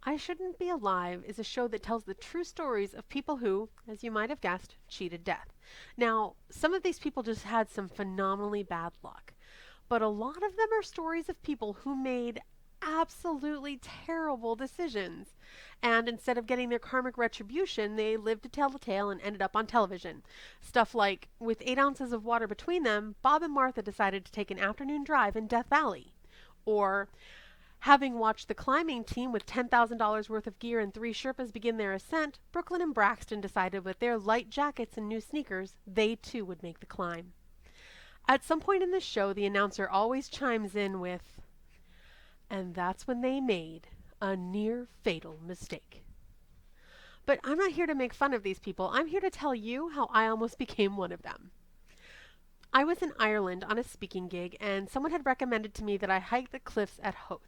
I Shouldn't Be Alive is a show that tells the true stories of people who, as you might have guessed, cheated death. Now, some of these people just had some phenomenally bad luck, but a lot of them are stories of people who made absolutely terrible decisions. And instead of getting their karmic retribution, they lived to tell the tale and ended up on television. Stuff like, with 8 ounces of water between them, Bob and Martha decided to take an afternoon drive in Death Valley. Or, having watched the climbing team with $10,000 worth of gear and three Sherpas begin their ascent, Brooklyn and Braxton decided with their light jackets and new sneakers, they too would make the climb. At some point in the show, the announcer always chimes in with, and that's when they made a near fatal mistake. But I'm not here to make fun of these people. I'm here to tell you how I almost became one of them. I was in Ireland on a speaking gig, and someone had recommended to me that I hike the cliffs at Howth.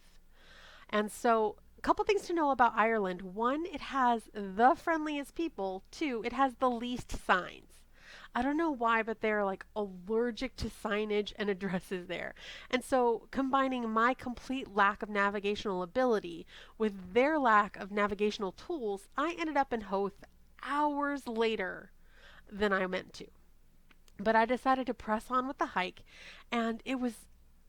And so, a couple things to know about Ireland. One, it has the friendliest people. Two, it has the least signs. I don't know why, but they're like allergic to signage and addresses there. And so, combining my complete lack of navigational ability with their lack of navigational tools, I ended up in Howth hours later than I meant to. But I decided to press on with the hike, and it was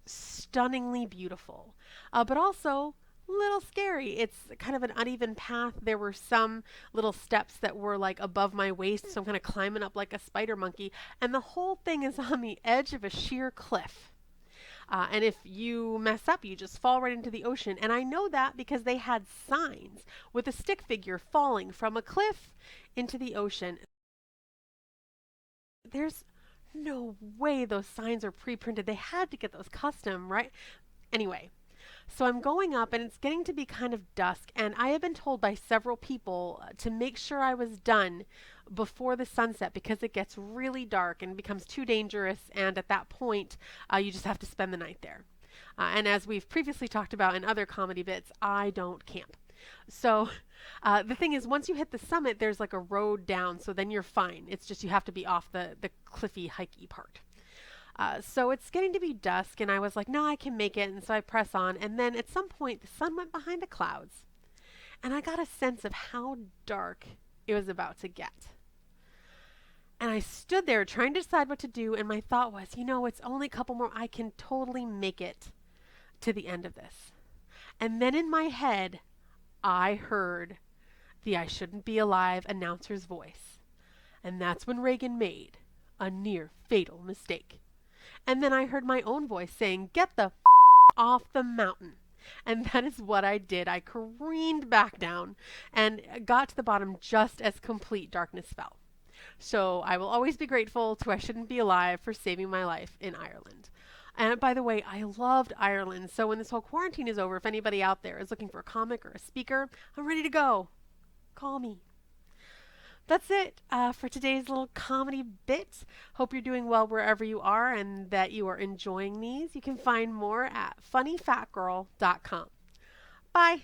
stunningly beautiful, but also a little scary. It's kind of an uneven path. There were some little steps that were like above my waist, so I'm kind of climbing up like a spider monkey, and the whole thing is on the edge of a sheer cliff. And if you mess up, you just fall right into the ocean. And I know that because they had signs with a stick figure falling from a cliff into the ocean. There's no way those signs are pre-printed. They had to get those custom, right? Anyway, so I'm going up and it's getting to be kind of dusk, and I have been told by several people to make sure I was done before the sunset because it gets really dark and becomes too dangerous, and at that point, you just have to spend the night there. And as we've previously talked about in other comedy bits, I don't camp. So the thing is, once you hit the summit, there's like a road down, so then you're fine. It's just you have to be off the cliffy, hikey part. So it's getting to be dusk, and I was like, no, I can make it. And so I press on. And then at some point, the sun went behind the clouds, and I got a sense of how dark it was about to get. And I stood there trying to decide what to do, and my thought was, it's only a couple more. I can totally make it to the end of this. And then in my head, I heard the I Shouldn't Be Alive announcer's voice. And that's when Reagan made a near fatal mistake. And then I heard my own voice saying, get the off the mountain. And that is what I did. I careened back down and got to the bottom just as complete darkness fell. So I will always be grateful to I Shouldn't Be Alive for saving my life in Ireland. And by the way, I loved Ireland. So when this whole quarantine is over, if anybody out there is looking for a comic or a speaker, I'm ready to go. Call me. That's it for today's little comedy bit. Hope you're doing well wherever you are and that you are enjoying these. You can find more at funnyfatgirl.com. Bye.